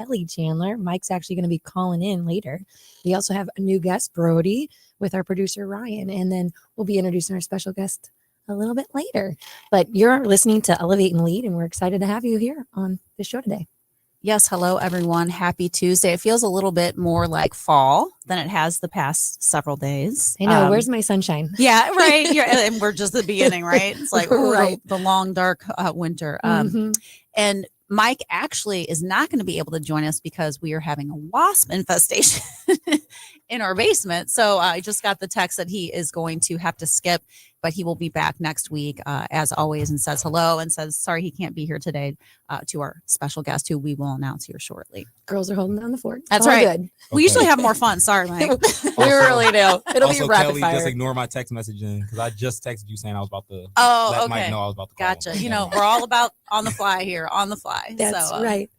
Kelly Chandler. Mike's actually going to be calling in later. We also have a new guest, Brody, with our producer, Ryan. And then we'll be introducing our special guest a little bit later. But you're listening to Elevate and Lead, and we're excited to have you here on the show today. Yes. Hello, everyone. Happy Tuesday. It feels a little bit more like fall than it has the past several days. I know. Where's my sunshine? Yeah, right. And we're just at the beginning, right? It's like Right. the long, dark winter. And Mike actually is not going to be able to join us because we are having a wasp infestation in our basement. So I just got the text that he is going to have to skip, but he will be back next week, as always, and says hello and says, sorry, he can't be here today, to our special guest who we will announce here shortly. Girls are holding down the fort. That's all right. Good. Okay. We usually have more fun. Sorry, Mike. We really do. It'll also, be rapid Kelly, fire. just ignore my text messaging because I just texted you saying I was about to let Mike know I was about to call Gotcha. him. You know, we're all about on the fly here, on the fly. That's right.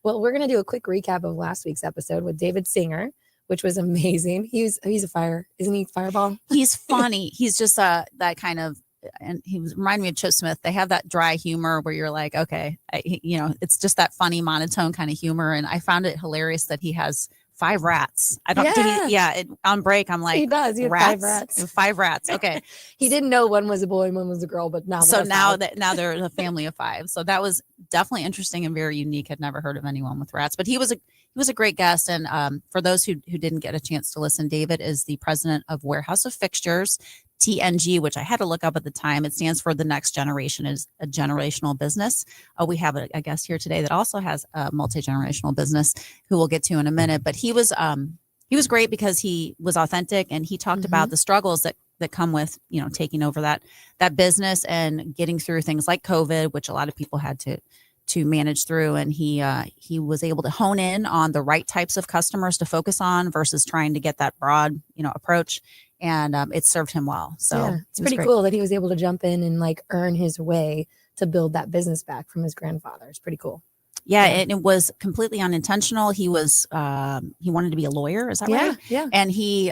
Well, we're going to do a quick recap of last week's episode with David Singer, which was amazing. He's a fire, isn't he? Fireball. He's funny. He's just that kind of, and he reminded me of Chip Smith. They have that dry humor where you're like, okay, it's just that funny monotone kind of humor. And I found it hilarious that he has 5 rats. I don't. On break, I'm like, he does. He had 5 rats. 5 rats. Okay. He didn't know one was a boy and one was a girl, but now now they're a family of 5. So that was definitely interesting and very unique. Had never heard of anyone with rats, but he was a great guest. And for those who didn't get a chance to listen, David is the president of Warehouse of Fixtures, TNG, which I had to look up at the time. It stands for the next generation, is a generational business. We have a guest here today that also has a multi-generational business who we'll get to in a minute. But he was great because he was authentic and he talked about the struggles that come with, taking over that business and getting through things like COVID, which a lot of people had to manage through. And he was able to hone in on the right types of customers to focus on versus trying to get that broad, approach. And it served him well. So it's pretty cool that he was able to jump in and earn his way to build that business back from his grandfather. It's pretty cool. Yeah, and it was completely unintentional. He was he wanted to be a lawyer. Is that right? Yeah. And he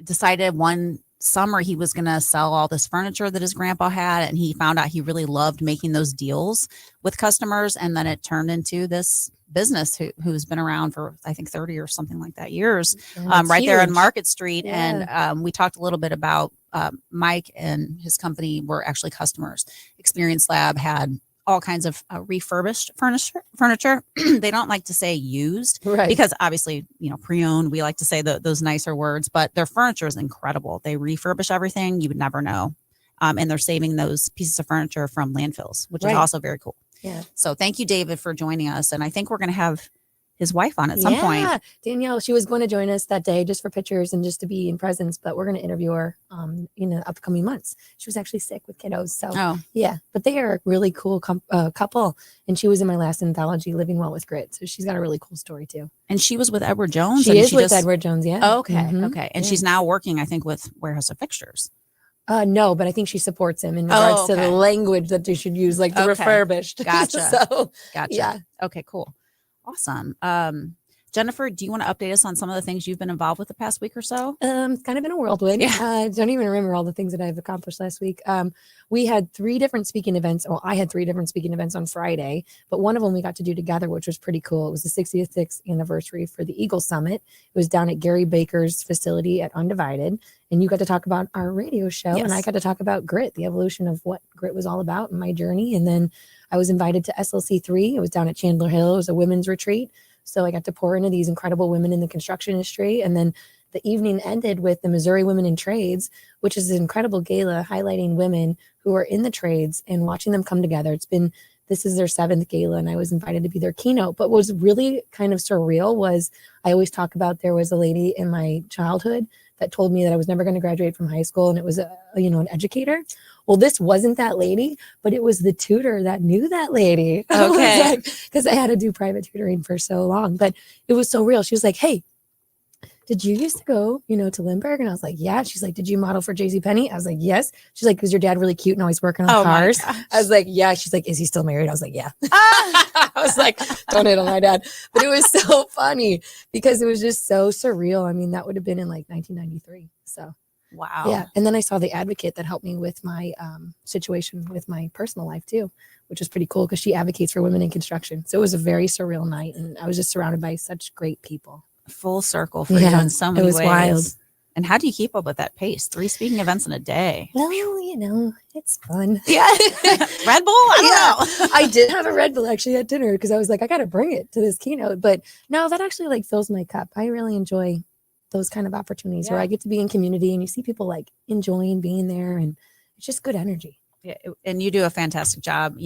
decided one summer he was going to sell all this furniture that his grandpa had, and he found out he really loved making those deals with customers. And then it turned into this business who's been around for, I think, 30 or something like that years, right there on Market Street. Yeah. And we talked a little bit about Mike and his company were actually customers. Experience Lab had all kinds of refurbished furniture. They don't like to say used, right? Because obviously, pre-owned, we like to say those nicer words, but their furniture is incredible. They refurbish everything. You would never know. And they're saving those pieces of furniture from landfills, which is also very cool. Yeah. So thank you, David, for joining us. And I think we're going to have his wife on at some point. Danielle, she was going to join us that day just for pictures and just to be in presence, but we're going to interview her in the upcoming months. She was actually sick with kiddos. So yeah, but they are a really cool couple. And she was in my last anthology, Living Well with Grit. So she's got a really cool story too. And she was with Edward Jones. She is with Edward Jones. Yeah. Oh, okay. Okay. And she's now working, I think, with Warehouse of Fixtures. No, but I think she supports him in regards to the language that they should use, like the refurbished. Gotcha. Gotcha. Yeah. Okay, cool. Awesome. Jennifer, do you want to update us on some of the things you've been involved with the past week or so? It's kind of been a whirlwind. Yeah. I don't even remember all the things that I've accomplished last week. We had 3 different speaking events. Well, I had 3 different speaking events on Friday, but one of them we got to do together, which was pretty cool. It was the 66th anniversary for the Eagle Summit. It was down at Gary Baker's facility at Undivided. And you got to talk about our radio show. Yes. And I got to talk about grit, the evolution of what grit was all about and my journey. And then I was invited to SLC3. It was down at Chandler Hill. It was a women's retreat. So I got to pour into these incredible women in the construction industry. And then the evening ended with the Missouri Women in Trades, which is an incredible gala highlighting women who are in the trades and watching them come together. This is their 7th gala, and I was invited to be their keynote. But what was really kind of surreal was I always talk about there was a lady in my childhood that told me that I was never going to graduate from high school, and it was an educator. Well, this wasn't that lady, but it was the tutor that knew that lady. Okay. Because I had to do private tutoring for so long, but it was so real. She was like, "Hey, did you used to go, to Lindbergh?" And I was like, "Yeah." She's like, "Did you model for JCPenney?" I was like, "Yes." She's like, "Was your dad really cute and always working on cars?" I was like, "Yeah." She's like, "Is he still married?" I was like, "Yeah." I was like, "Don't hit on my dad." But it was so funny because it was just so surreal. I mean, that would have been in like 1993. So Wow. Yeah. And then I saw the advocate that helped me with my situation with my personal life too, which is pretty cool because she advocates for women in construction. So it was a very surreal night, and I was just surrounded by such great people. Full circle for you in so many ways. It was wild. And how do you keep up with that pace? 3 speaking events in a day. Well, it's fun. Yeah. Red Bull? I don't know. I did have a Red Bull actually at dinner because I was like, I got to bring it to this keynote. But no, that actually like fills my cup. I really enjoy those kind of opportunities where I get to be in community and you see people like enjoying being there, and it's just good energy. Yeah. And you do a fantastic job.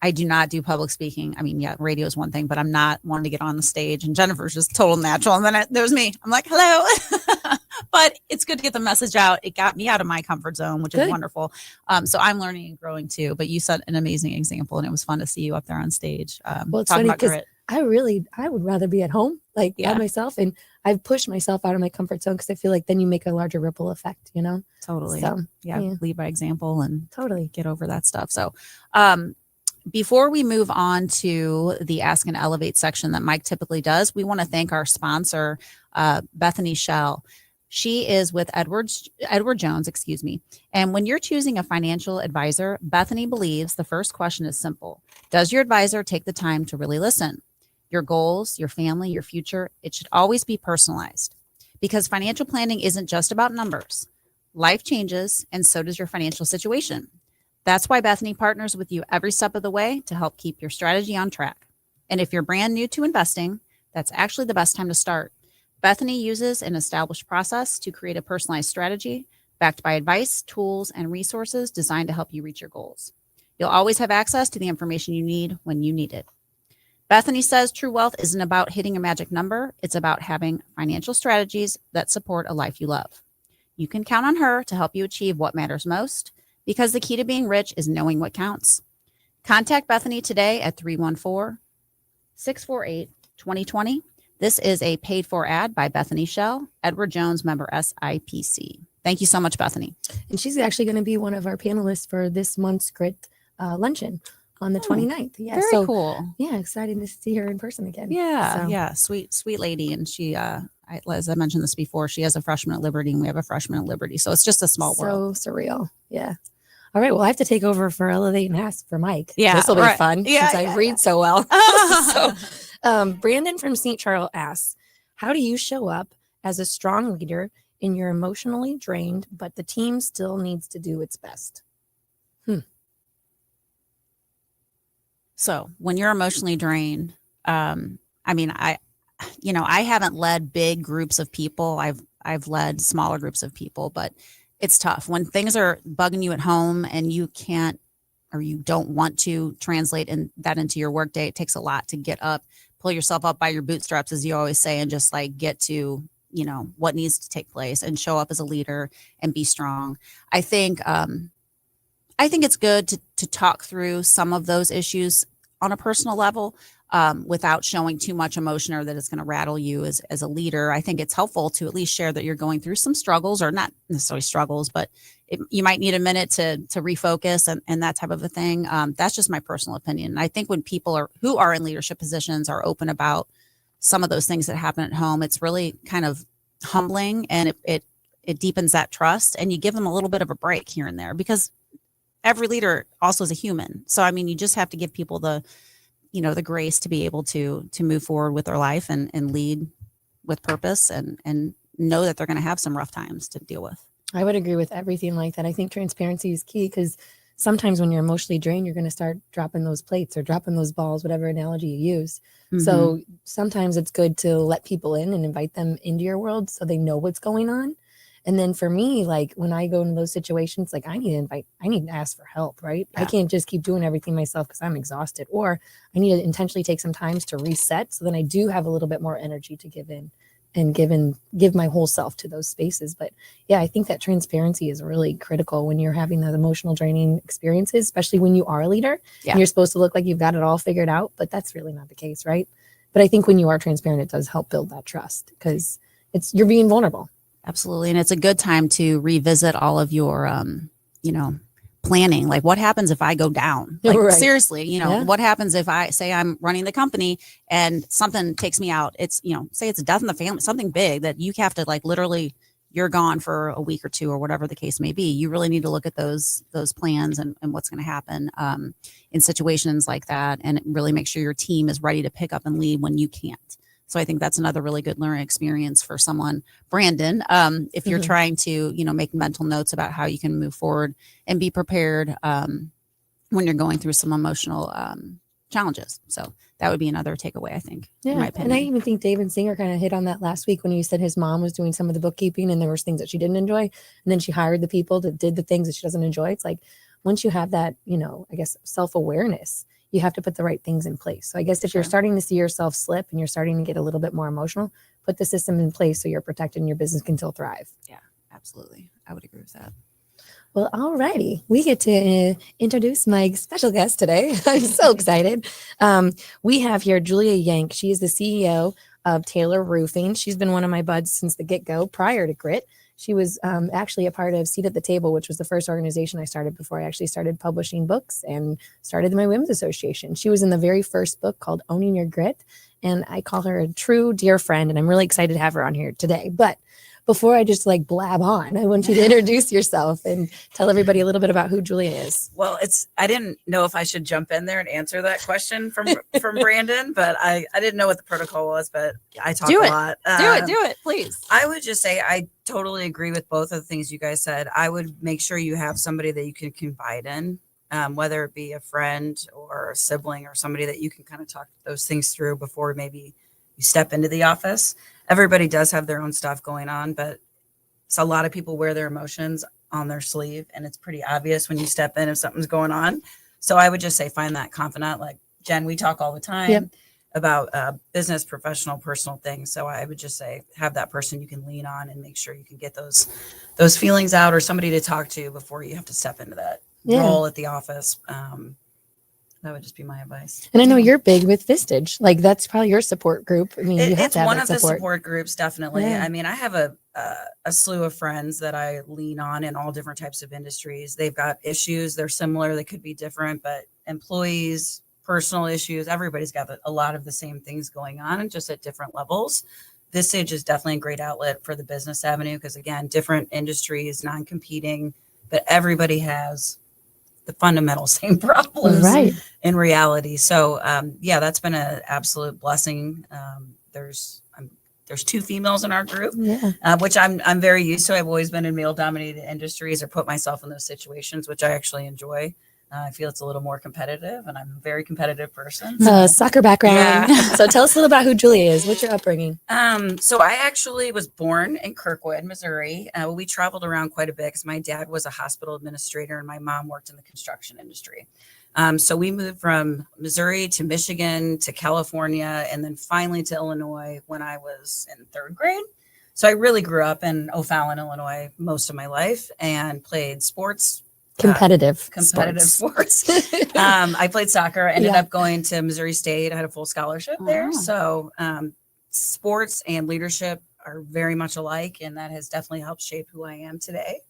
I do not do public speaking. I mean, yeah, radio is one thing, but I'm not wanting to get on the stage, and Jennifer's just total natural. And then there's me. I'm like, hello. But it's good to get the message out. It got me out of my comfort zone, which is wonderful. So I'm learning and growing too, but you set an amazing example, and it was fun to see you up there on stage. Well, it's funny because I would rather be at home, like by myself. And I've pushed myself out of my comfort zone because I feel like then you make a larger ripple effect, Totally. So, yeah, lead by example and totally get over that stuff. So, before we move on to the Ask and Elevate section that Mike typically does, we want to thank our sponsor, Bethany Shell. She is with Edward Jones, And when you're choosing a financial advisor, Bethany believes the first question is simple. Does your advisor take the time to really listen? Your goals, your family, your future, it should always be personalized, because financial planning isn't just about numbers. Life changes, and so does your financial situation. That's why Bethany partners with you every step of the way to help keep your strategy on track. And if you're brand new to investing, that's actually the best time to start. Bethany uses an established process to create a personalized strategy backed by advice, tools, and resources designed to help you reach your goals. You'll always have access to the information you need when you need it. Bethany says true wealth isn't about hitting a magic number. It's about having financial strategies that support a life you love. You can count on her to help you achieve what matters most, because the key to being rich is knowing what counts. Contact Bethany today at 314-648-2020. This is a paid-for ad by Bethany Shell, Edward Jones, member SIPC. Thank you so much, Bethany. And she's actually going to be one of our panelists for this month's Grit luncheon on the 29th. Yeah, very cool. Yeah, excited to see her in person again. Yeah, sweet lady. And she, as I mentioned this before, she has a freshman at Liberty, and we have a freshman at Liberty. So it's just a small world. So surreal. Yeah. All right. Well, I have to take over for Elevate and Ask for Mike. Yeah. This will be fun since I read so well. So, Brandon from St. Charles asks, how do you show up as a strong leader and you're emotionally drained, but the team still needs to do its best? So when you're emotionally drained, I haven't led big groups of people. I've led smaller groups of people, but it's tough when things are bugging you at home and you can't, or you don't want to translate that into your workday. It takes a lot to get up, pull yourself up by your bootstraps, as you always say, and just like get to, what needs to take place and show up as a leader and be strong. I think it's good to talk through some of those issues on a personal level without showing too much emotion or that it's going to rattle you as a leader. I think it's helpful to at least share that you're going through some struggles, or not necessarily struggles, but you might need a minute to refocus and that type of a thing. That's just my personal opinion. And I think when people who are in leadership positions are open about some of those things that happen at home, it's really kind of humbling, and it deepens that trust, and you give them a little bit of a break here and there, because every leader also is a human. So, I mean, you just have to give people the grace to be able to move forward with their life and lead with purpose and know that they're going to have some rough times to deal with. I would agree with everything like that. I think transparency is key, because sometimes when you're emotionally drained, you're going to start dropping those plates or dropping those balls, whatever analogy you use. Mm-hmm. So sometimes it's good to let people in and invite them into your world so they know what's going on. And then for me, like when I go into those situations, like I need to ask for help, right? Yeah. I can't just keep doing everything myself because I'm exhausted, or I need to intentionally take some time to reset. So then I do have a little bit more energy to give in and give my whole self to those spaces. But yeah, I think that transparency is really critical when you're having those emotional draining experiences, especially when you are a leader. Yeah. And you're supposed to look like you've got it all figured out, but that's really not the case, right? But I think when you are transparent, it does help build that trust, because you're being vulnerable. Absolutely. And it's a good time to revisit all of your, planning. Like, what happens if I go down? Like, right. Seriously, what happens if I say I'm running the company and something takes me out? It's, say it's a death in the family, something big that you have to like literally you're gone for a week or two or whatever the case may be. You really need to look at those plans and what's going to happen in situations like that, and really make sure your team is ready to pick up and lead when you can't. So I think that's another really good learning experience for someone, Brandon, if you're trying to, make mental notes about how you can move forward and be prepared when you're going through some emotional challenges. So that would be another takeaway, I think. In my opinion. And I even think David Singer kind of hit on that last week when you said his mom was doing some of the bookkeeping and there was things that she didn't enjoy. And then she hired the people that did the things that she doesn't enjoy. It's like, once you have that, I guess, self-awareness, you have to put the right things in place. So I guess if you're starting to see yourself slip and you're starting to get a little bit more emotional, put the system in place so you're protected and your business can still thrive. Yeah, absolutely. I would agree with that. Well, all righty. We get to introduce my special guest today. I'm so excited. We have here Julia Yank. She is the CEO of Taylor Roofing. She's been one of my buds since the get-go prior to Grit. She was actually a part of Seat at the Table, which was the first organization I started before I actually started publishing books and started my women's association. She was in the very first book called Owning Your Grit, and I call her a true dear friend, and I'm really excited to have her on here today. But before I just blab on, I want you to introduce yourself and tell everybody a little bit about who Julia is. Well, I didn't know if I should jump in there and answer that question from Brandon, but I didn't know what the protocol was, but I talk a lot. Do it, please. I would just say I totally agree with both of the things you guys said. I would make sure you have somebody that you can confide in, whether it be a friend or a sibling or somebody that you can kind of talk those things through before maybe you step into the office. Everybody does have their own stuff going on, but so a lot of people wear their emotions on their sleeve, and it's pretty obvious when you step in if something's going on. So I would just say find that confidant. Like Jen, we talk all the time about business, professional, personal things. So I would just say have that person you can lean on and make sure you can get those feelings out or somebody to talk to before you have to step into that role at the office. That would just be my advice. And I know you're big with Vistage. That's probably your support group. I mean, it's one of the support groups, definitely. Yeah. I mean, I have a slew of friends that I lean on in all different types of industries. They've got issues. They're similar. They could be different, but employees, personal issues, everybody's got a lot of the same things going on and just at different levels. Vistage is definitely a great outlet for the business avenue because, again, different industries, non-competing, but everybody has the fundamental same problems in reality. So that's been an absolute blessing. There's 2 females in our group, which I'm very used to. I've always been in male dominated industries or put myself in those situations, which I actually enjoy. I feel it's a little more competitive, and I'm a very competitive person. Soccer background. Yeah. So tell us a little about who Julia is. What's your upbringing? So I actually was born in Kirkwood, Missouri. We traveled around quite a bit because my dad was a hospital administrator and my mom worked in the construction industry. So we moved from Missouri to Michigan to California and then finally to Illinois when I was in 3rd grade. So I really grew up in O'Fallon, Illinois most of my life and played sports. Competitive sports. I played soccer, ended up going to Missouri State. I had a full scholarship there. So sports and leadership are very much alike, and that has definitely helped shape who I am today.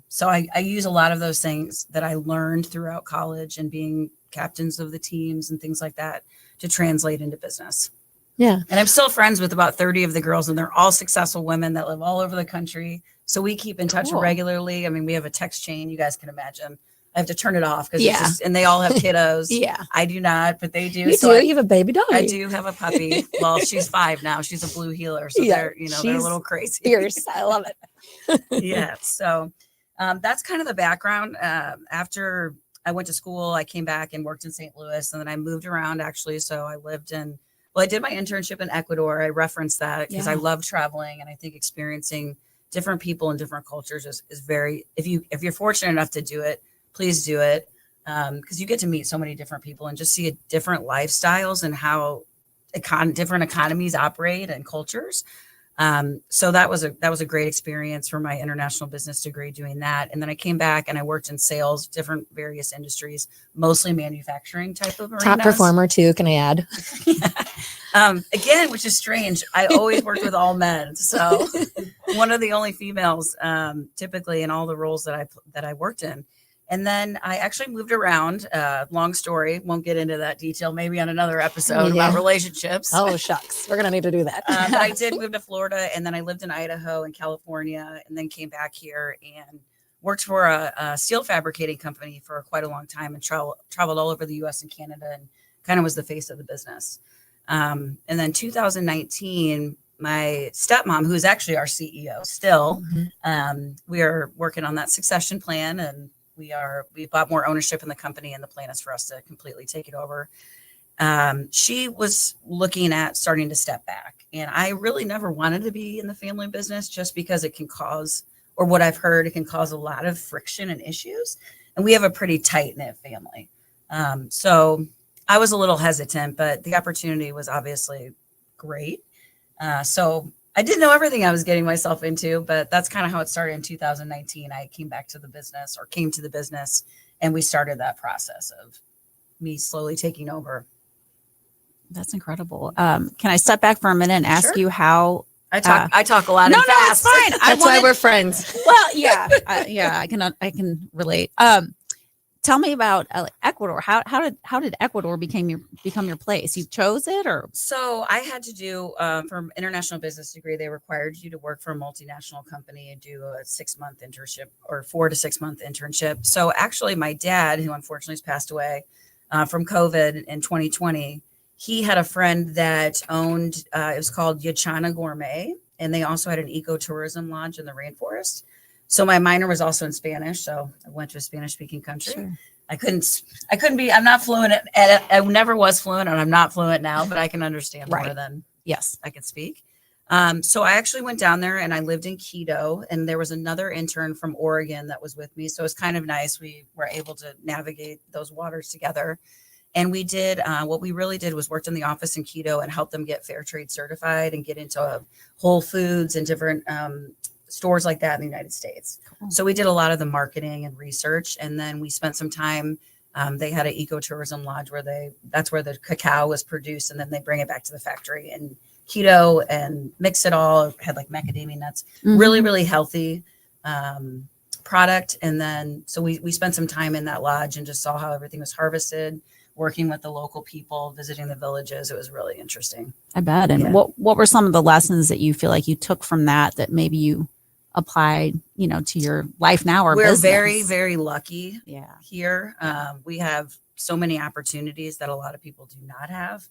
So I use a lot of those things that I learned throughout college and being captains of the teams and things like that to translate into business. Yeah. And I'm still friends with about 30 of the girls, and they're all successful women that live all over the country. So we keep in touch regularly. I mean, we have a text chain. You guys can imagine. I have to turn it off because and they all have kiddos. I do not, but they do. You do. You have a baby dog. I do have a puppy. Well, she's 5 now. She's a blue heeler. So they're a little crazy. Fierce. I love it. So that's kind of the background. After I went to school, I came back and worked in St. Louis, and then I moved around actually. So I lived in, I did my internship in Ecuador. I referenced that because I love traveling, and I think experiencing different people and different cultures is very, if you're fortunate enough to do it, please do it. Because you get to meet so many different people and just see different lifestyles and how different economies operate and cultures. So that was a great experience for my international business degree doing that. And then I came back and I worked in sales, different various industries, mostly manufacturing type of arenas. Top performer too, can I add? Again, which is strange. I always worked with all men. So one of the only females, typically in all the roles that I worked in. And then I actually moved around. Long story. Won't get into that detail. Maybe on another episode about relationships. Oh, shucks. We're going to need to do that. But I did move to Florida, and then I lived in Idaho and California, and then came back here and worked for a steel fabricating company for quite a long time, and traveled all over the U.S. and Canada, and kind of was the face of the business. And then 2019, my stepmom, who's actually our CEO still, we are working on that succession plan, and we bought more ownership in the company, and the plan is for us to completely take it over. She was looking at starting to step back, and I really never wanted to be in the family business, just because it can cause, or what I've heard, it can cause a lot of friction and issues. And we have a pretty tight knit family. So I was a little hesitant, but the opportunity was obviously great. So I didn't know everything I was getting myself into, but that's kind of how it started in 2019. I came to the business, and we started that process of me slowly taking over. That's incredible. Can I step back for a minute and ask you how? I talk a lot. No, and fast. it's fine. That's why we're friends. Well, yeah, I can relate. Tell me about Ecuador. How did Ecuador become your place? You chose it, or? So I had to do for international business degree. They required you to work for a multinational company and do a 6-month internship, or 4 to 6 month internship. So actually, my dad, who unfortunately has passed away from COVID in 2020, he had a friend that owned. It was called Yachana Gourmet, and they also had an ecotourism lodge in the rainforest. So my minor was also in Spanish. So I went to a Spanish speaking country. Sure. I couldn't be, I'm not fluent at it. I never was fluent, and I'm not fluent now, but I can understand more than I can speak. So I actually went down there, and I lived in Quito, and there was another intern from Oregon that was with me. So it was kind of nice. We were able to navigate those waters together. And we did, what we really did was worked in the office in Quito and helped them get fair trade certified and get into Whole Foods and different stores like that in the United States. Cool. So we did a lot of the marketing and research, and then we spent some time. They had an ecotourism lodge that's where the cacao was produced, and then they bring it back to the factory in Quito and mix it all. It had like macadamia nuts, really, really healthy product. And then, so we spent some time in that lodge and just saw how everything was harvested, working with the local people, visiting the villages. It was really interesting. I bet. And what were some of the lessons that you feel like you took from that maybe you applied, to your life now or we're business? Very, very lucky here. We have so many opportunities that a lot of people do not have.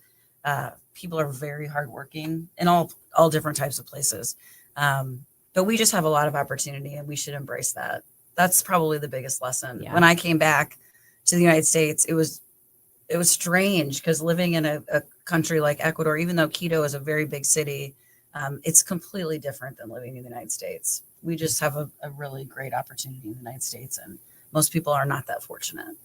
People are very hardworking in all different types of places. But we just have a lot of opportunity, and we should embrace that. That's probably the biggest lesson. Yeah. When I came back to the United States, it was strange, because living in a country like Ecuador, even though Quito is a very big city, it's completely different than living in the United States. We just have a really great opportunity in the United States, and most people are not that fortunate.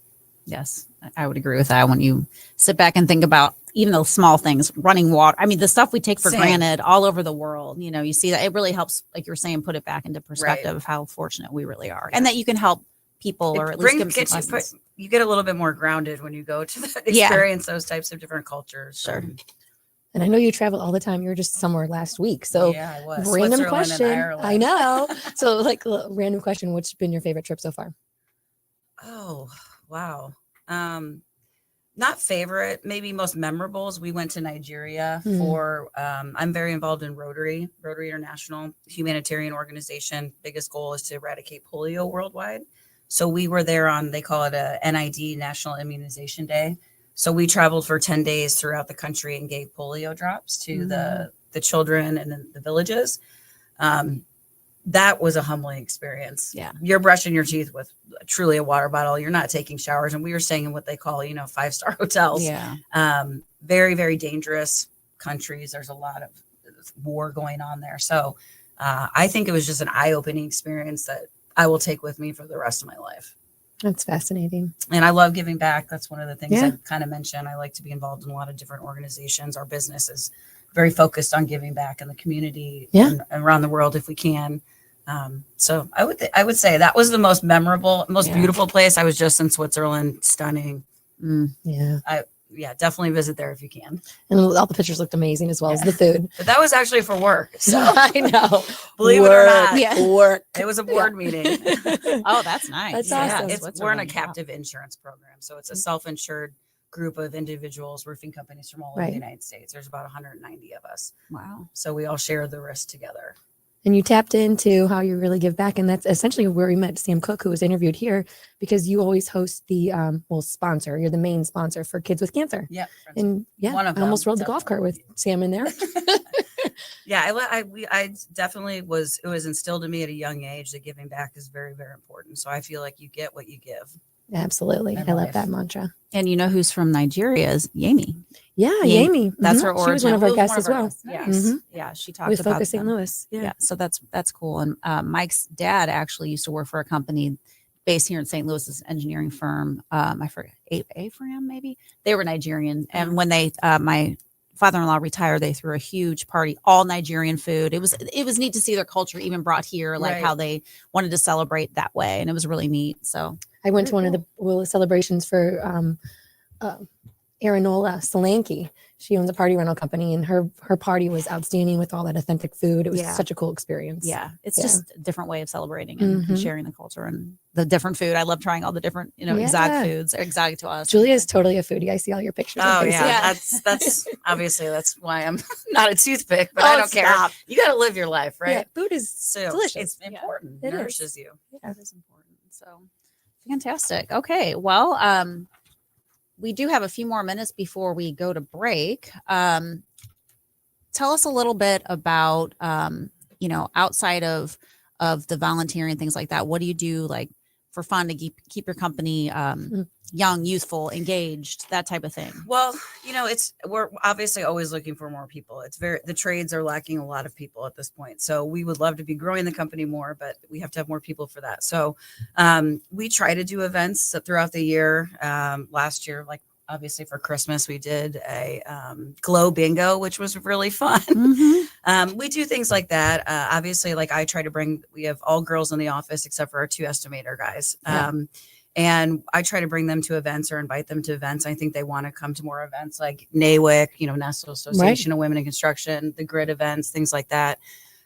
Yes, I would agree with that. When you sit back and think about even those small things, running water, I mean, the stuff we take for granted all over the world, you see that it really helps, like you're saying, put it back into perspective of how fortunate we really are, and that you can help people, or at least give them some lessons. You get a little bit more grounded when you go to experience those types of different cultures. Sure. And I know you travel all the time. You were just somewhere last week. So I was. Random question. I know. So like random question, what's been your favorite trip so far? Oh, wow. Not favorite, maybe most memorable is we went to Nigeria for, I'm very involved in Rotary International, humanitarian organization. Biggest goal is to eradicate polio worldwide. So we were there they call it a NID, National Immunization Day. So we traveled for 10 days throughout the country and gave polio drops to the children and the villages. That was a humbling experience. Yeah. You're brushing your teeth with truly a water bottle. You're not taking showers. And we were staying in what they call, 5-star hotels. Yeah. Very, very dangerous countries. There's a lot of war going on there. So I think it was just an eye-opening experience that I will take with me for the rest of my life. That's fascinating. And I love giving back. That's one of the things I kind of mentioned. I like to be involved in a lot of different organizations. Our business is very focused on giving back in the community and around the world if we can. So I would say that was the most memorable, most beautiful place. I was just in Switzerland. Stunning. Yeah. yeah, definitely visit there if you can. And all the pictures looked amazing as well as the food. But that was actually for work. So I know. believe it or not, Work. it was a board meeting. Oh, that's nice. That's Yeah, awesome. we're in a captive insurance program. So it's a self-insured group of individuals, roofing companies from all over the United States. There's about 190 of us. Wow. So we all share the risk together. And you tapped into how you really give back. And that's essentially where we met Sam Cook, who was interviewed here, because you always host the, sponsor. You're the main sponsor for Kids with Cancer. Yeah. And yeah, One of I almost them, rode the golf cart with Sam in there. Yeah, I definitely it was instilled in me at a young age that giving back is very, very important. So I feel like you get what you give. Absolutely. I love that mantra. And you know who's from Nigeria is Yami. Yeah, Yami. That's her origin. She was one of our guests as well. Yes. Yeah, she talked with about Focus St. them. Louis. Yeah. So that's cool. And Mike's dad actually used to work for a company based here in St. Louis, this engineering firm. I forget, A-Fram maybe. They were Nigerian, and when they my father-in-law retired, they threw a huge party, all Nigerian food. It was neat to see their culture even brought here, like how they wanted to celebrate that way, and it was really neat. So I went to one of the celebrations for Aranola Solanke. She owns a party rental company, and her party was outstanding with all that authentic food. It was such a cool experience. Yeah, it's just a different way of celebrating and sharing the culture and the different food. I love trying all the different, exotic foods. They're exotic to us. Julia is totally a foodie. I see all your pictures. Oh yeah, that's obviously that's why I'm not a toothpick, but I don't care. You got to live your life, right? Yeah, food is delicious. It's important. It nourishes you. Yeah, it is important. So fantastic. Okay, well, we do have a few more minutes before we go to break. Tell us a little bit about, outside of the volunteering and things like that. What do you do like for fun to keep your company young, youthful, engaged, that type of thing? Well, we're obviously always looking for more people. The trades are lacking a lot of people at this point. So we would love to be growing the company more, but we have to have more people for that. So we try to do events throughout the year. Last year, like obviously for Christmas, we did a glow bingo, which was really fun. We do things like that. Obviously, like we have all girls in the office except for our 2 estimator guys. And I try to bring them to events or invite them to events. I think they want to come to more events like NAWIC, National Association of Women in Construction, the grid events, things like that.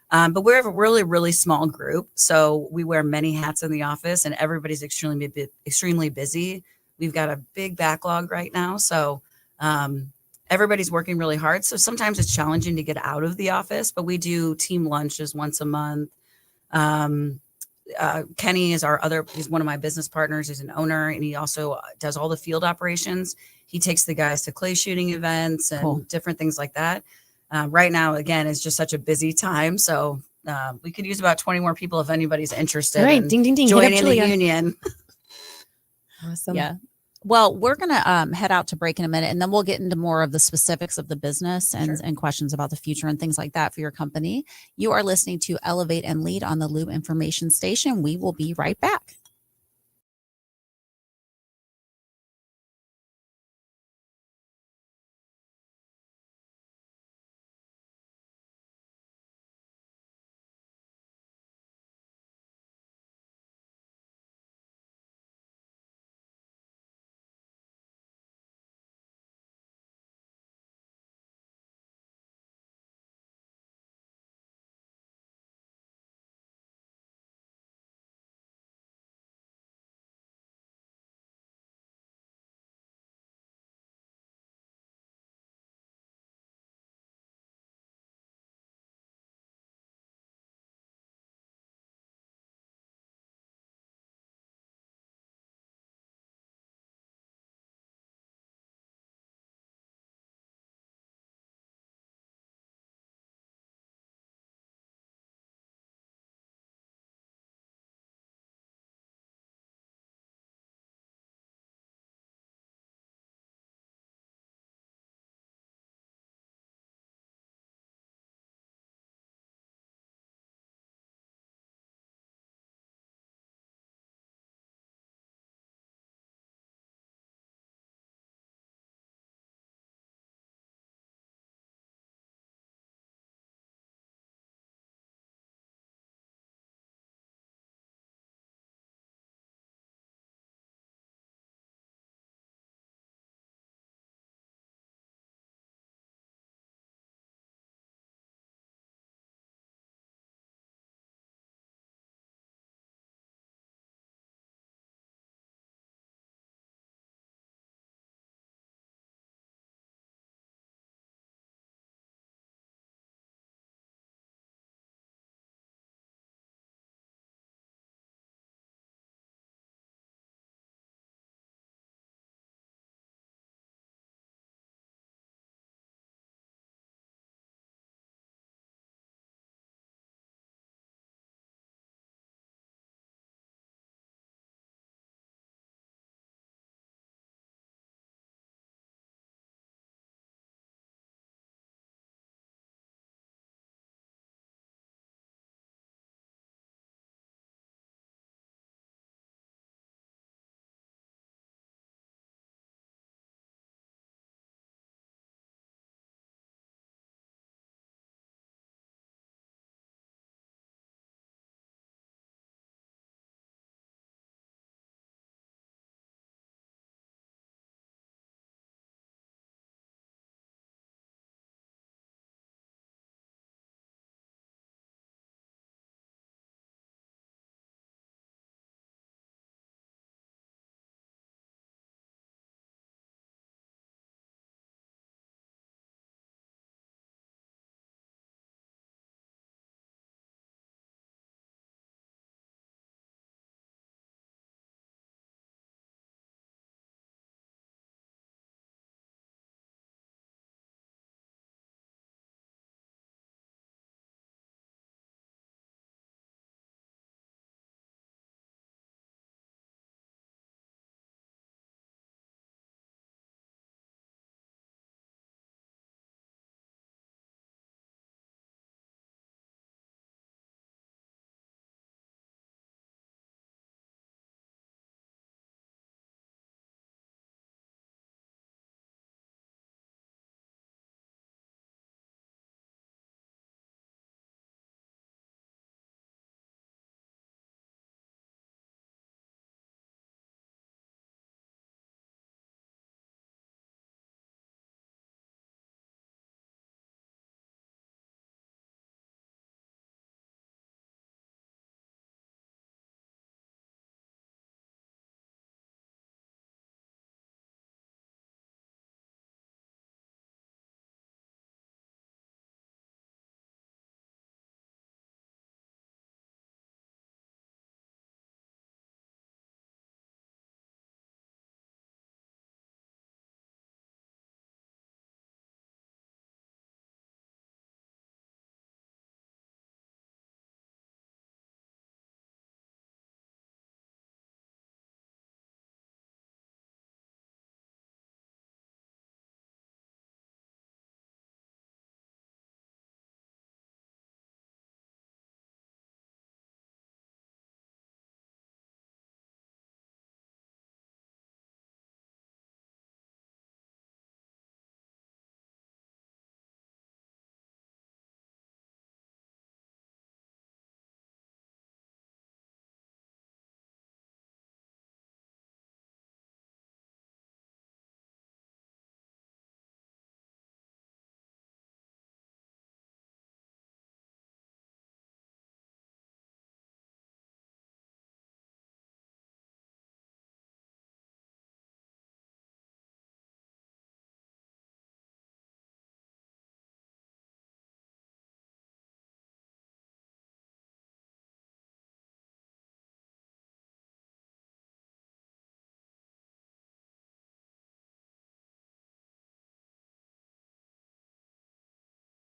But we're a really, really small group. So we wear many hats in the office and everybody's extremely busy. We've got a big backlog right now. So everybody's working really hard. So sometimes it's challenging to get out of the office, but we do team lunches once a month. Kenny is he's one of my business partners. He's an owner and he also does all the field operations. He takes the guys to clay shooting events and different things like that. Right now, again, it's just such a busy time. So we could use about 20 more people if anybody's interested in ding, ding, ding. joining the union. Awesome. Yeah. Well, we're going to head out to break in a minute, and then we'll get into more of the specifics of the business and questions about the future and things like that for your company. You are listening to Elevate and Lead on the Lube Information Station. We will be right back.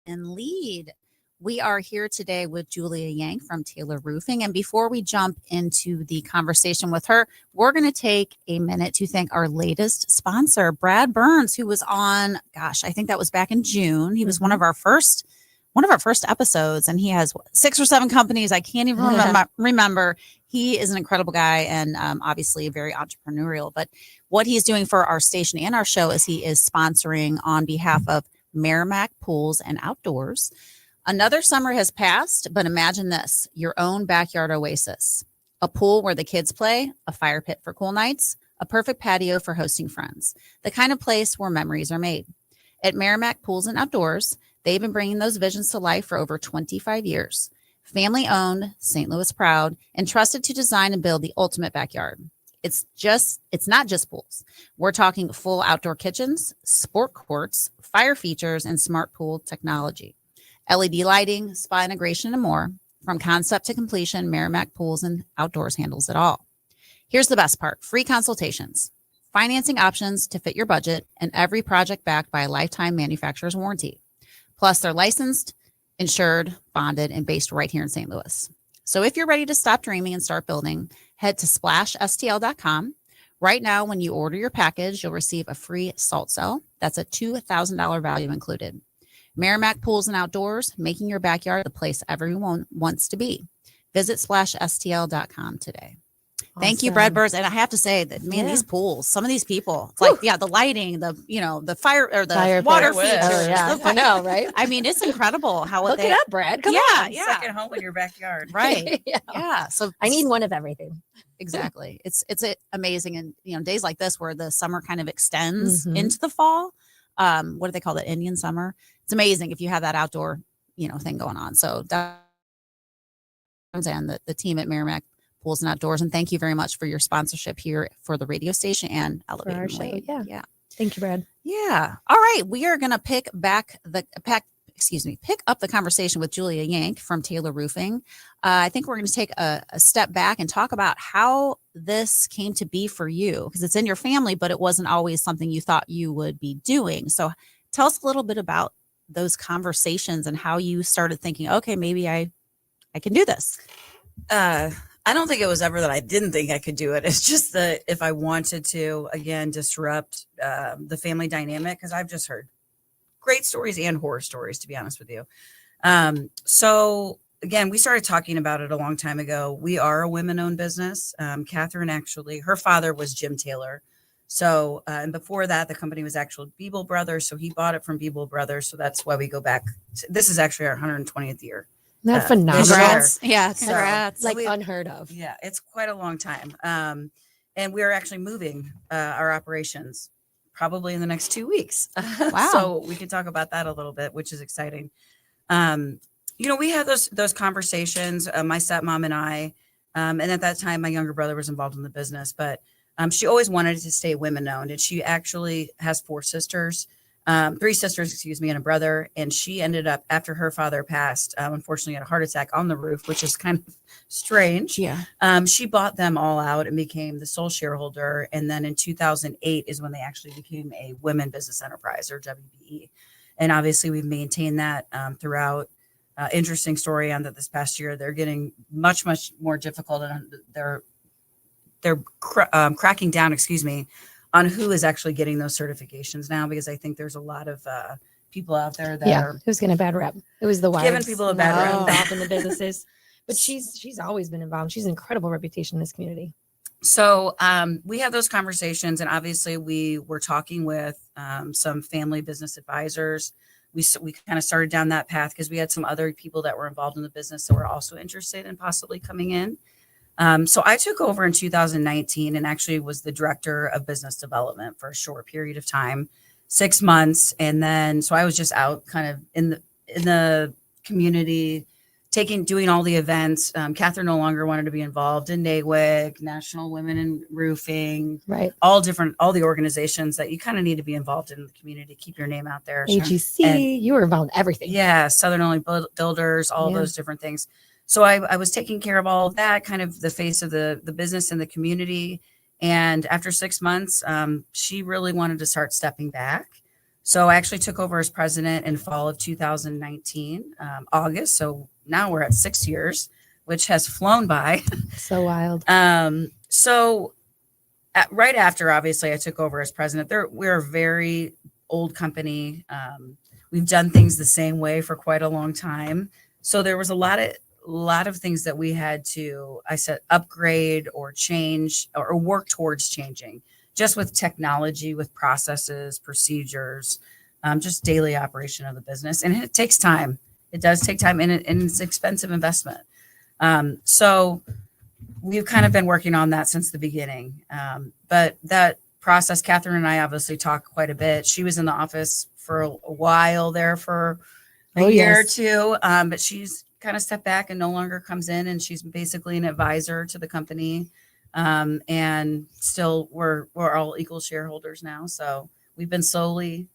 and lead. We are here today with Julia Yank from Taylor Roofing. And before we jump into the conversation with her, we're going to take a minute to thank our latest sponsor, Brad Burns, who was on, I think that was back in June. He was one of our first episodes, and he has 6 or 7 companies. I can't even remember. He is an incredible guy and obviously very entrepreneurial. But what he's doing for our station and our show is he is sponsoring on behalf of Merrimack Pools and Outdoors. Another summer has passed, but imagine this, your own backyard oasis, a pool where the kids play, a fire pit for cool nights, a perfect patio for hosting friends, the kind of place where memories are made. At Merrimack Pools and Outdoors, they've been bringing those visions to life for over 25 years. Family owned, St. Louis proud, and trusted to design and build the ultimate backyard. It's not just pools. We're talking full outdoor kitchens, sport courts, fire features, and smart pool technology. LED lighting, spa integration, and more. From concept to completion, Merrimack Pools and Outdoors handles it all. Here's the best part, free consultations, financing options to fit your budget, and every project backed by a lifetime manufacturer's warranty. Plus, they're licensed, insured, bonded, and based right here in St. Louis. So if you're ready to stop dreaming and start building, head to splashstl.com. Right now, when you order your package, you'll receive a free salt cell. That's a $2,000 value included. Merrimack Pools and Outdoors, making your backyard the place everyone wants to be. Visit splashstl.com today. Awesome. Thank you, Brad Burns. And I have to say that, man, these pools, some of these people, it's like, the lighting, the fire or the water features. Oh, yeah. I know, right? I mean, it's incredible how Look it up, Brad. Come on. Second home in your backyard. Right. Yeah. So I need one of everything. Exactly. It's amazing. And, days like this where the summer kind of extends into the fall. What do they call that? Indian summer. It's amazing if you have that outdoor, thing going on. So and the team at Merrimack Pools and Outdoors. And thank you very much for your sponsorship here for the radio station and Elevator our show. Lane. Yeah. Thank you, Brad. Yeah. All right. We are going to pick up the conversation with Julia Yank from Taylor Roofing. I think we're going to take a step back and talk about how this came to be for you, because it's in your family, but it wasn't always something you thought you would be doing. So tell us a little bit about those conversations and how you started thinking, okay, maybe I can do this. I don't think it was ever that I didn't think I could do it. It's just that if I wanted to, again, disrupt the family dynamic, because I've just heard great stories and horror stories, to be honest with you. So again, we started talking about it a long time ago. We are a women-owned business. Catherine, actually, her father was Jim Taylor. So, and before that, the company was actually Beeble Brothers. So he bought it from Beeble Brothers. So that's why we go back. This is actually our 120th year. Isn't that phenomenal? Congrats. Yeah, congrats. So, unheard of. Yeah, it's quite a long time. And we're actually moving our operations probably in the next 2 weeks. Wow. So we can talk about that a little bit, which is exciting. We had those conversations, my stepmom and I, and at that time, my younger brother was involved in the business, but she always wanted to stay women owned. And she actually has 3 sisters, and a brother. And she ended up, after her father passed, unfortunately had a heart attack on the roof, which is kind of strange. Yeah. She bought them all out and became the sole shareholder. And then in 2008 is when they actually became a women business enterprise, or WBE. And obviously we've maintained that throughout. Interesting story on that this past year, they're getting much, much more difficult, and they're cracking down, on who is actually getting those certifications now, because I think there's a lot of people out there that are who's getting a bad rep. It was the wives giving people a bad rep involved in the businesses. But she's always been involved. She's an incredible reputation in this community. So we have those conversations, and obviously we were talking with some family business advisors. We kind of started down that path because we had some other people that were involved in the business that were also interested in possibly coming in. So I took over in 2019 and actually was the director of business development for a short period of time, 6 months. And then, so I was just out kind of in the community, doing all the events. Catherine no longer wanted to be involved in NAWIC, National Women in Roofing, right? All the organizations that you kind of need to be involved in the community, keep your name out there. AGC, you were involved in everything. Yeah. Southern Only Builders, all those different things. So I was taking care of all of that, kind of the face of the business and the community. And after 6 months, she really wanted to start stepping back. So I actually took over as president in fall of 2019, August. So now we're at 6 years, which has flown by. So wild. So right after, obviously, I took over as president, we're a very old company. We've done things the same way for quite a long time. So there was a lot of things that we had to, I said, upgrade or change or work towards changing, just with technology, with processes, procedures, just daily operation of the business. And it takes time. It does take time, and it's expensive investment. So we've kind of been working on that since the beginning. But that process, Catherine and I obviously talk quite a bit. She was in the office for a while there for a year or two, but she's kind of stepped back and no longer comes in, and she's basically an advisor to the company. And still we're all equal shareholders now. So we've been slowly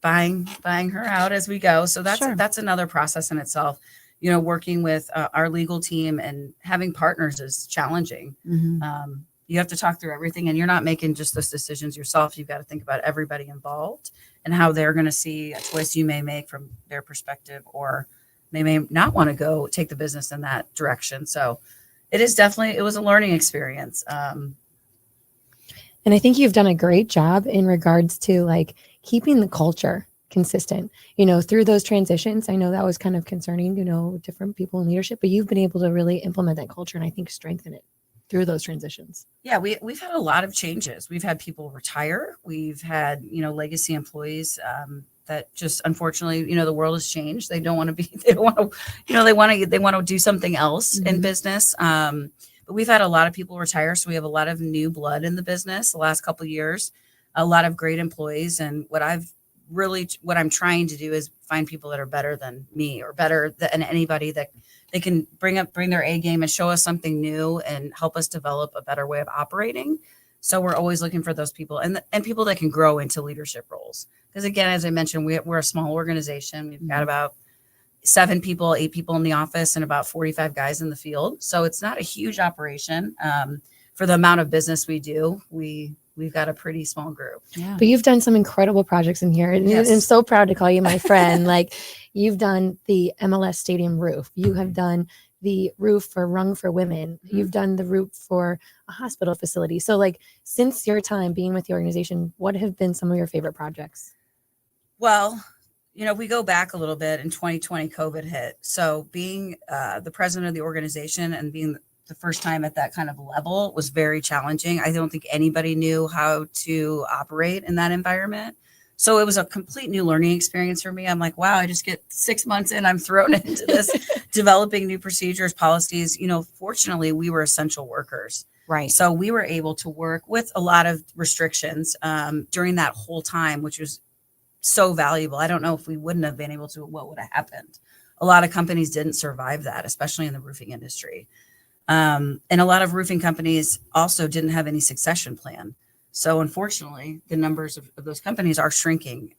buying her out as we go. So that's another process in itself. You know, working with our legal team and having partners is challenging. Mm-hmm. You have to talk through everything, and you're not making just those decisions yourself. You've got to think about everybody involved and how they're going to see a choice you may make from their perspective, or they may not want to go take the business in that direction. So it was a learning experience. And I think you've done a great job in regards to like keeping the culture consistent, you know, through those transitions. I know that was kind of concerning, you know, different people in leadership, but you've been able to really implement that culture and I think strengthen it through those transitions. Yeah, we've had a lot of changes. We've had people retire. We've had, you know, legacy employees that just, unfortunately, you know, the world has changed. They don't want to be, they want to, you know, they want to do something else in business. But we've had a lot of people retire. So we have a lot of new blood in the business the last couple of years, a lot of great employees. And what I'm trying to do is find people that are better than me or better than anybody that they can bring their A game and show us something new and help us develop a better way of operating. So we're always looking for those people and people that can grow into leadership roles. Because again, as I mentioned, we're a small organization. We've got about 8 people in the office and about 45 guys in the field. So it's not a huge operation. For the amount of business we do, we've got a pretty small group. Yeah. But you've done some incredible projects in here. And Yes. I'm so proud to call you my friend. Like you've done the MLS stadium roof. You have done the roof for Rung for Women. You've done the roof for a hospital facility. So like since your time being with the organization, what have been some of your favorite projects? Well, you know, we go back a little bit. In 2020, COVID hit. So being the president of the organization and being the first time at that kind of level was very challenging. I don't think anybody knew how to operate in that environment. So it was a complete new learning experience for me. I'm like, wow, I just get 6 months in, I'm thrown into this, developing new procedures, policies. You know, fortunately, we were essential workers. Right. So we were able to work with a lot of restrictions during that whole time, which was so valuable. I don't know if we wouldn't have been able to, what would have happened. A lot of companies didn't survive that, especially in the roofing industry. And a lot of roofing companies also didn't have any succession plan. So unfortunately, the numbers of those companies are shrinking.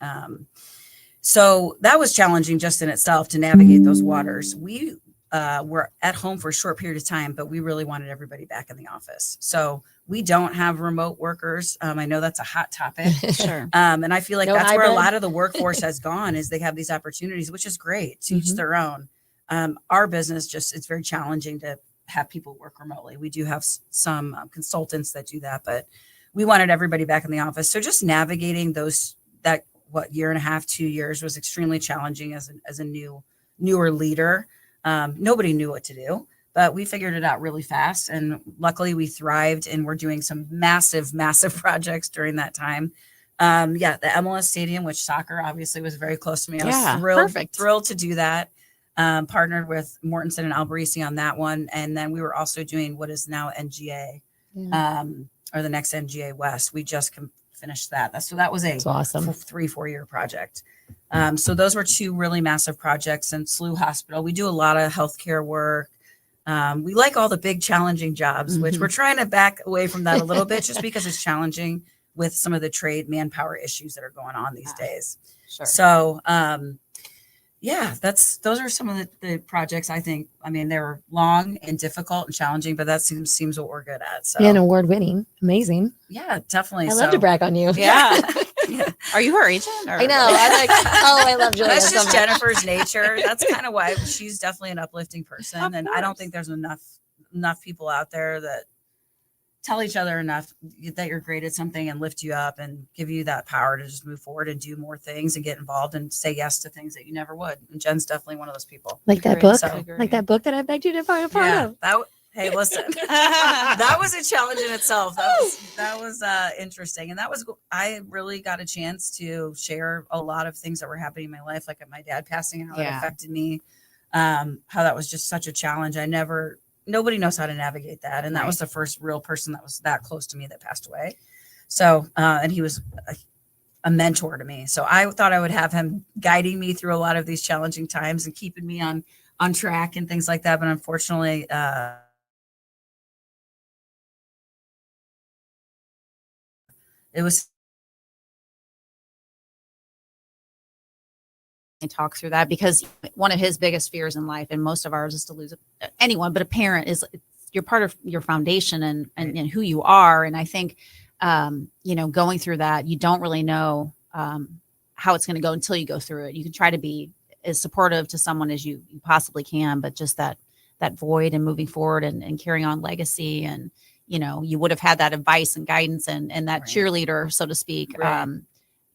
So that was challenging just in itself to navigate those waters. We were at home for a short period of time, but we really wanted everybody back in the office. So we don't have remote workers. I know that's a hot topic. Sure. And I feel like No that's hybrid. where a lot of the workforce has gone, is they have these opportunities, which is great, to each their own. Our business it's very challenging to have people work remotely. We do have some consultants that do that, but we wanted everybody back in the office. So just navigating year and a half, 2 years was extremely challenging as a newer leader. Nobody knew what to do, but we figured it out really fast. And luckily we thrived, and we're doing some massive projects during that time. The MLS stadium, which soccer obviously was very close to me. I was thrilled to do that. Partnered with Mortensen and Albarisi on that one. And then we were also doing what is now NGA, or the next NGA West. We just finished that. So that was awesome. 3-4 year project. So those were 2 really massive projects. And SLU Hospital, we do a lot of healthcare work. We like all the big challenging jobs, which we're trying to back away from that a little bit, just because it's challenging with some of the trade manpower issues that are going on these days. Sure. So, those are some of the projects. I think, I mean, they're long and difficult and challenging, but that seems what we're good at. So And award winning. Amazing. yeah, definitely. I love to brag on you. Yeah. Are you her agent? Or? I know. I'm like, oh, I love Julia. That's so just much. Jennifer's nature. That's kind of why she's definitely an uplifting person. Of And I don't course. think there's enough people out there that tell each other enough that you're great at something and lift you up and give you that power to just move forward and do more things and get involved and say yes to things that you never would. And Jen's definitely one of those people. Like that Agree. book, So- like that book that I begged you to find a part of. Hey, listen, that was a challenge in itself. That was interesting. And I really got a chance to share a lot of things that were happening in my life, like my dad passing and how it affected me, how that was just such a challenge. Nobody knows how to navigate that. And that was the first real person that was that close to me that passed away. So, and he was a mentor to me. So I thought I would have him guiding me through a lot of these challenging times and keeping me on track and things like that. But unfortunately, it was talk through that, because one of his biggest fears in life, and most of ours, is to lose anyone, but a parent is, you're part of your foundation and who you are. And I think, going through that, you don't really know how it's going to go until you go through it. You can try to be as supportive to someone as you possibly can, but just that void and moving forward and carrying on legacy. And, you would have had that advice and guidance and that cheerleader, so to speak. Right.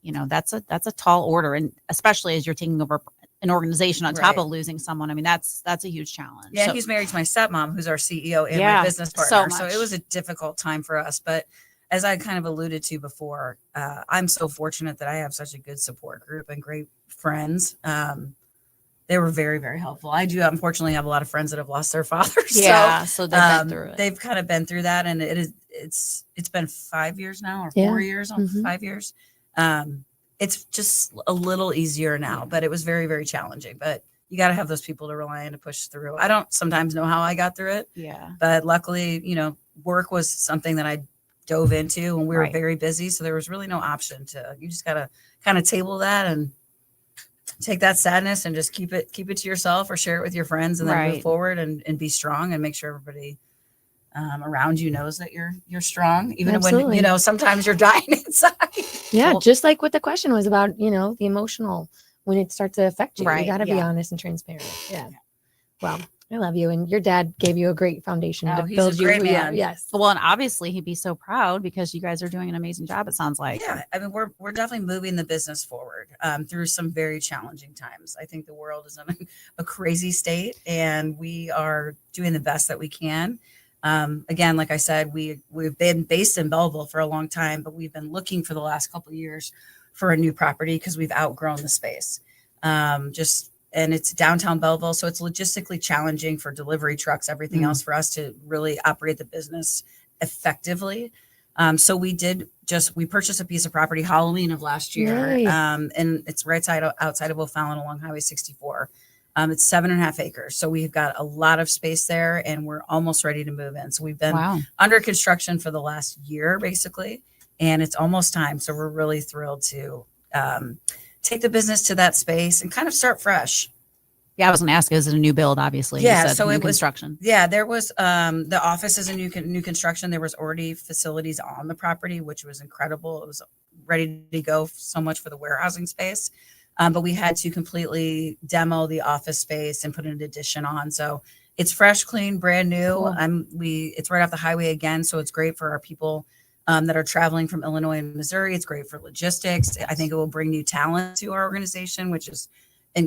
That's a tall order. And especially as you're taking over an organization on top of losing someone. I mean, that's a huge challenge. Yeah. So, And he's married to my stepmom, who's our CEO and my business so partner. So much. it was a difficult time for us. But as I kind of alluded to before, I'm so fortunate that I have such a good support group and great friends. They were very, very helpful. I do unfortunately have a lot of friends that have lost their fathers. so they've been through it. They've kind of been through that, and it's been 5 years now, or 4 years, 5 years. It's just a little easier now, but it was very, very challenging. But you got to have those people to rely on to push through. I don't sometimes know how I got through it. Yeah. But luckily, work was something that I dove into, and we were very busy. So there was really no option you just got to kind of table that and take that sadness and just keep it to yourself, or share it with your friends, and then move forward and be strong and make sure everybody around you knows that you're strong, even when sometimes you're dying inside. Yeah, just like what the question was about, the emotional, when it starts to affect you. You got to be honest and transparent. Yeah. Well, I love you, and your dad gave you a great foundation to build you. Great who you are. man. Yes. Well, and obviously he'd be so proud because you guys are doing an amazing job. It sounds like. Yeah, I mean, we're definitely moving the business forward through some very challenging times. I think the world is in a crazy state, and we are doing the best that we can. Again, like I said, we've been based in Belleville for a long time, but we've been looking for the last couple of years for a new property because we've outgrown the space. And it's downtown Belleville, so it's logistically challenging for delivery trucks, everything else, for us to really operate the business effectively. So we purchased a piece of property Halloween of last year, and it's right outside of O'Fallon along Highway 64. It's 7.5 acres. So we've got a lot of space there, and we're almost ready to move in. So we've been under construction for the last year, basically, and it's almost time. So we're really thrilled to take the business to that space and kind of start fresh. Yeah, I was going to ask, is it a new build? Obviously, yeah. You said So new it was construction. Yeah, there was the office is a new construction. There was already facilities on the property, which was incredible. It was ready to go. So much for the warehousing space, but we had to completely demo the office space and put an addition on. So it's fresh, clean, brand new. Cool. It's right off the highway again, so it's great for our people that are traveling from Illinois and Missouri. It's great for logistics. I think it will bring new talent to our organization, which is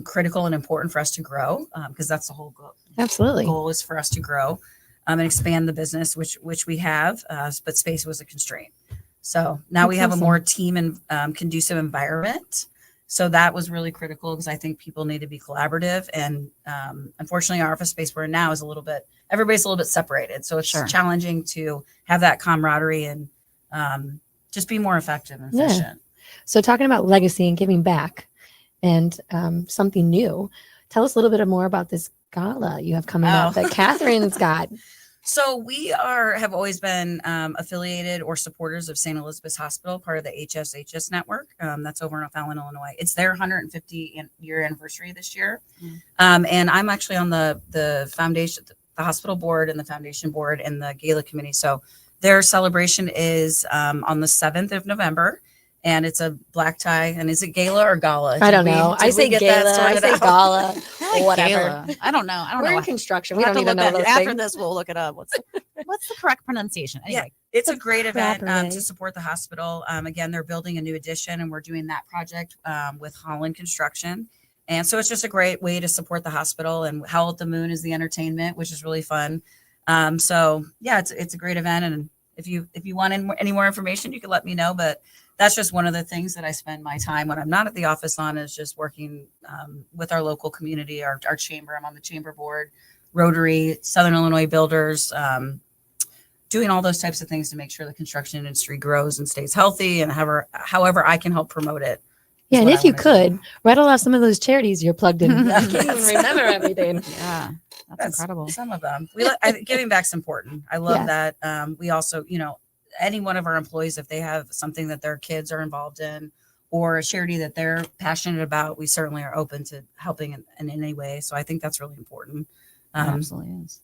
critical and important for us to grow, because that's the whole goal. Absolutely. The goal is for us to grow and expand the business, which we have, but space was a constraint. So now we have a more team and conducive environment. So that was really critical, because I think people need to be collaborative. And unfortunately, our office space we're in now is everybody's a little bit separated. So it's challenging to have that camaraderie and just be more effective and efficient. So talking about legacy and giving back and something new, tell us a little bit more about this gala you have coming up that Catherine's got. So we have always been affiliated or supporters of St. Elizabeth's Hospital, part of the HSHS network. That's over in O'Fallon, Illinois. It's their 150-year anniversary this year. And I'm actually on the foundation, the hospital board and the foundation board and the gala committee. So their celebration is on the 7th of November. and it's a black tie. And is it gala or gala? I don't know. I say gala. I say gala. Whatever. Gala. I don't know. We're know. in construction. We We'll don't even know those after things. this. We'll look it up. What's the correct pronunciation? Anyway, it's a great event proper to support the hospital. Again, they're building a new addition, and we're doing that project with Holland Construction. And so it's just a great way to support the hospital. And Howl at the Moon is the entertainment, which is really fun. So yeah, it's a great event. And if you want any more information, you can let me know. But that's just one of the things that I spend my time when I'm not at the office on, is just working with our local community, our chamber. I'm on the chamber board, Rotary, Southern Illinois Builders, doing all those types of things to make sure the construction industry grows and stays healthy, and however I can help promote it. Yeah, and if you could rattle off some of those charities you're plugged in. I can't even remember everything. Yeah, that's incredible. Some of them. Giving back's important. I love that. We also, any one of our employees, if they have something that their kids are involved in, or a charity that they're passionate about, we certainly are open to helping in any way. So I think that's really important. It absolutely is.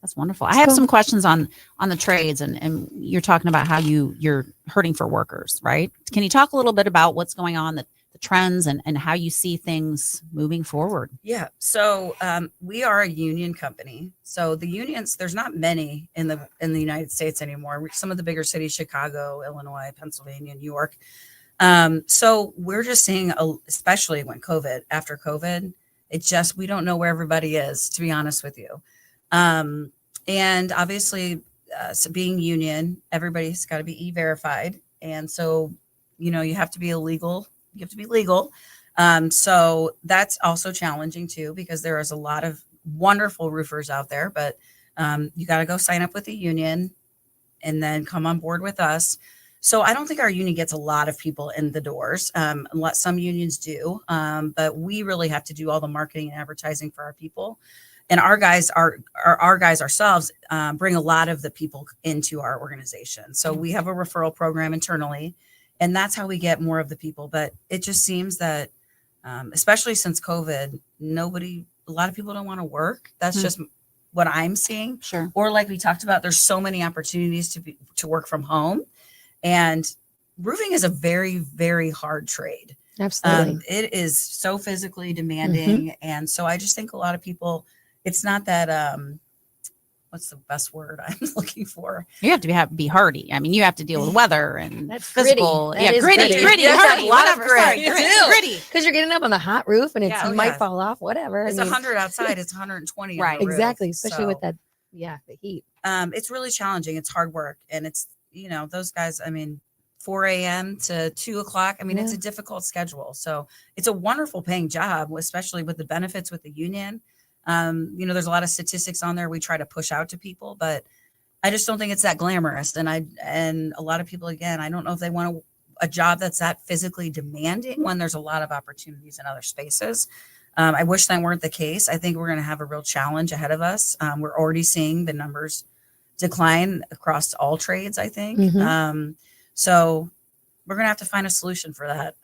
That's wonderful. I have some questions on the trades, and you're talking about how you're hurting for workers, right? Can you talk a little bit about what's going on, the trends, and how you see things moving forward? Yeah. So we are a union company. So the unions, there's not many in the United States anymore. Some of the bigger cities, Chicago, Illinois, Pennsylvania, New York. So we're just seeing, especially after COVID, we don't know where everybody is, to be honest with you. And obviously so being union, everybody's got to be E-verified. And so, you have to be illegal. You have to be legal. So that's also challenging too, because there is a lot of wonderful roofers out there, but you got to go sign up with the union and then come on board with us. So I don't think our union gets a lot of people in the doors, unless some unions do. But we really have to do all the marketing and advertising for our people. And our guys ourselves bring a lot of the people into our organization. So we have a referral program internally, and that's how we get more of the people. But it just seems that, especially since COVID, a lot of people don't want to work. That's just what I'm seeing. Sure. Or like we talked about, there's so many opportunities to work from home, and roofing is a very, very hard trade. Absolutely. It is so physically demanding. And so I just think a lot of people, it's not that, what's the best word I'm looking for? You have to be hardy. I mean, you have to deal with weather and That's physical. gritty. That is gritty, Yes, hardy, a lot of whatever. grit. Sorry, You gritty. Because you're getting up on the hot roof and Yeah, you might fall off, whatever. It's 100 outside. It's 120. Right. On the roof. Exactly. Especially with So, that, the heat. it's really challenging. It's hard work. And it's, those guys, 4 a.m. to 2 o'clock. It's a difficult schedule. So it's a wonderful paying job, especially with the benefits with the union. There's a lot of statistics on there we try to push out to people, but I just don't think it's that glamorous. And a lot of people, again, I don't know if they want a job that's that physically demanding when there's a lot of opportunities in other spaces. I wish that weren't the case. I think we're going to have a real challenge ahead of us. We're already seeing the numbers decline across all trades, I think. Mhm. So we're going to have to find a solution for that.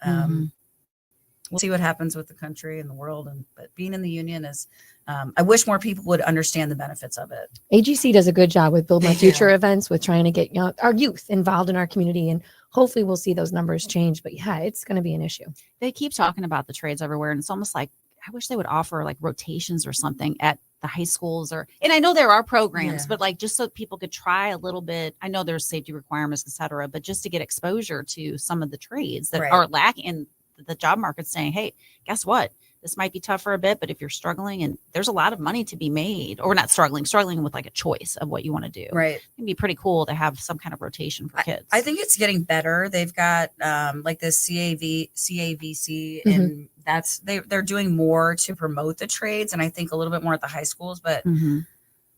We'll see what happens with the country and the world. But being in the union is, I wish more people would understand the benefits of it. AGC does a good job with Build My They do. Future events, with trying to get our youth involved in our community. And hopefully we'll see those numbers change. But yeah, it's going to be an issue. They keep talking about the trades everywhere, and it's almost like I wish they would offer like rotations or something at the high schools, and I know there are programs, but like just so people could try a little bit. I know there's safety requirements, et cetera, but just to get exposure to some of the trades that are lacking in the job market, saying, hey, guess what? This might be tough for a bit, but if you're struggling, and there's a lot of money to be made, or not struggling with like a choice of what you want to do. Right. It'd be pretty cool to have some kind of rotation for kids. I think it's getting better. They've got like this CAVC, and they're doing more to promote the trades, and I think a little bit more at the high schools, but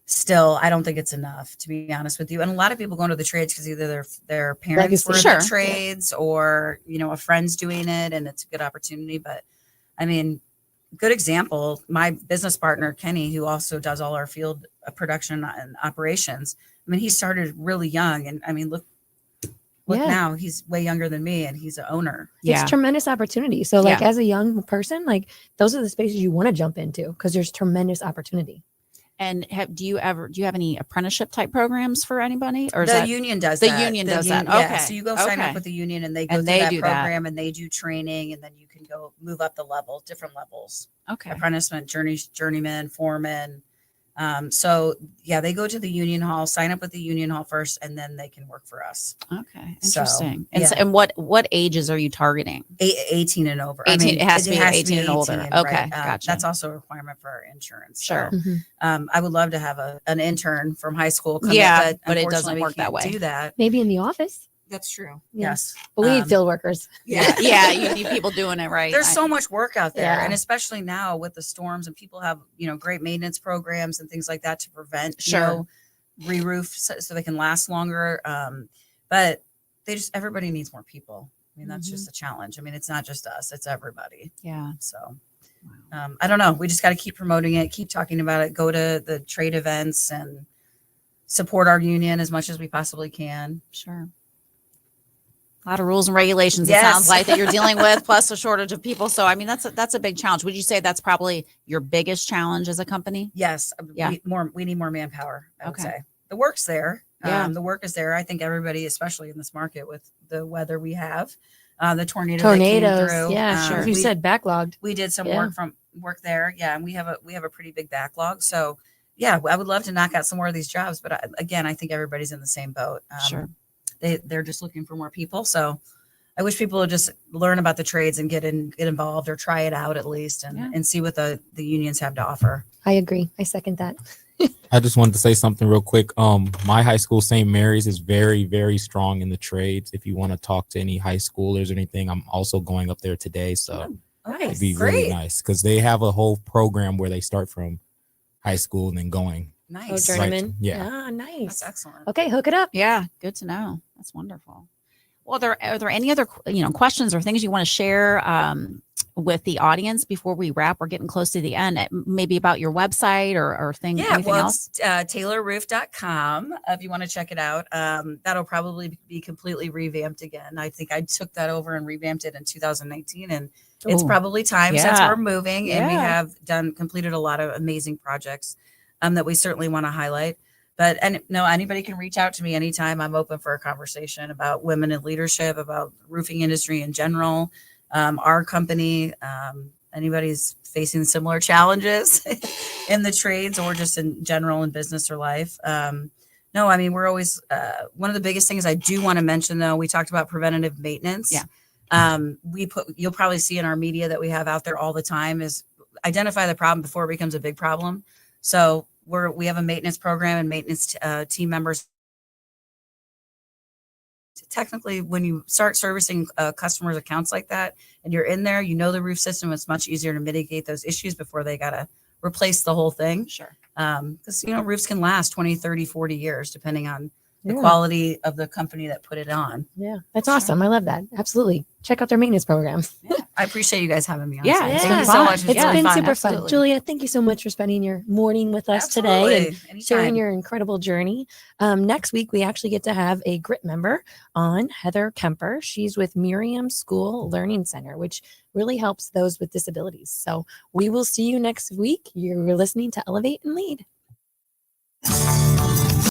still, I don't think it's enough, to be honest with you. And a lot of people go into the trades because either their parents were in the trades, or a friend's doing it, and it's a good opportunity. But good example, my business partner, Kenny, who also does all our field production and operations. He started really young, and look now, he's way younger than me, and he's an owner. It's tremendous opportunity. So as a young person, those are the spaces you want to jump into, because there's tremendous opportunity. And do you have any apprenticeship type programs for anybody, or is The that union does the that. union does that? Yeah. Okay. So you go sign Okay. up with the union and they go And through they that do that. program and they do training, and then you can go move up the level, different levels. Okay. Apprenticement, journeyman, foreman. So yeah, they go to the union hall, sign up with the union hall first, and then they can work for us. Okay. So, Interesting. yeah. And what ages are you targeting? 18 and over. 18, it has to be has 18 and older. Okay, right? gotcha. That's also a requirement for our insurance. Sure. So, I would love to have an intern from high school come Yeah, in, but it unfortunately doesn't we work that can't way. do that. Maybe in the office. That's true. Yeah. Yes. But we need field workers. Yeah. Yeah, you need people doing it right. There's so much work out there. Yeah. And especially now with the storms, and people have, great maintenance programs and things like that to prevent, Sure. re-roof so they can last longer. But everybody needs more people. I mean, that's just a challenge. I mean, it's not just us, it's everybody. Yeah. So I don't know. We just got to keep promoting it, keep talking about it, go to the trade events and support our union as much as we possibly can. Sure. A lot of rules and regulations. Yes. It sounds like that you're dealing with, plus a shortage of people. So, I mean, that's a big challenge. Would you say that's probably your biggest challenge as a company? Yes. Yeah. We need more manpower, I would Okay. say. The work's there. Yeah. The work is there. I think everybody, especially in this market with the weather we have, the tornadoes. Tornadoes. Yeah, sure. You said backlogged. We did some Yeah. work there. Yeah. And we have a pretty big backlog. So yeah, I would love to knock out some more of these jobs, but I think everybody's in the same boat. Sure. They're just looking for more people. So I wish people would just learn about the trades and get involved or try it out at least and see what the unions have to offer. I agree. I second that. I just wanted to say something real quick. My high school, St. Mary's, is very, very strong in the trades. If you want to talk to any high schoolers or anything, I'm also going up there today. So it'd be really nice because they have a whole program where they start from high school and then going. Nice. Journeyman. Right. Yeah. Ah, nice. That's excellent. Okay, hook it up. Yeah. Good to know. That's wonderful. Well, are there any other, questions or things you want to share with the audience before we wrap? We're getting close to the end. Maybe about your website or thing. Yeah, anything else? it's taylorroof.com if you want to check it out. That'll probably be completely revamped again. I think I took that over and revamped it in 2019, and it's Ooh. probably time since Yeah. we're moving, and we Yeah. have completed a lot of amazing projects that we certainly want to highlight. But anybody can reach out to me anytime. I'm open for a conversation about women in leadership, about roofing industry in general, our company. Anybody's facing similar challenges in the trades or just in general in business or life. No, I mean, we're always one of the biggest things I do want to mention, though. We talked about preventative maintenance. Yeah. You'll probably see in our media that we have out there all the time is identify the problem before it becomes a big problem. So we have a maintenance program and maintenance team members. Technically, when you start servicing customers' accounts like that, and you're in there, the roof system, it's much easier to mitigate those issues before they got to replace the whole thing. Sure. Because, roofs can last 20, 30, 40 years, depending on the quality of the company that put it on. Yeah, that's awesome. I love that. Absolutely. Check out their maintenance program. I appreciate you guys having me on. Yeah, today. it's Thank been you so fun. much. It's really been fun. super Absolutely. fun. Julia, thank you so much for spending your morning with us today and Absolutely. sharing Anytime. your incredible journey. Next week, we actually get to have a GRIT member on, Heather Kemper. She's with Miriam School Learning Center, which really helps those with disabilities. So we will see you next week. You're listening to Elevate and Lead.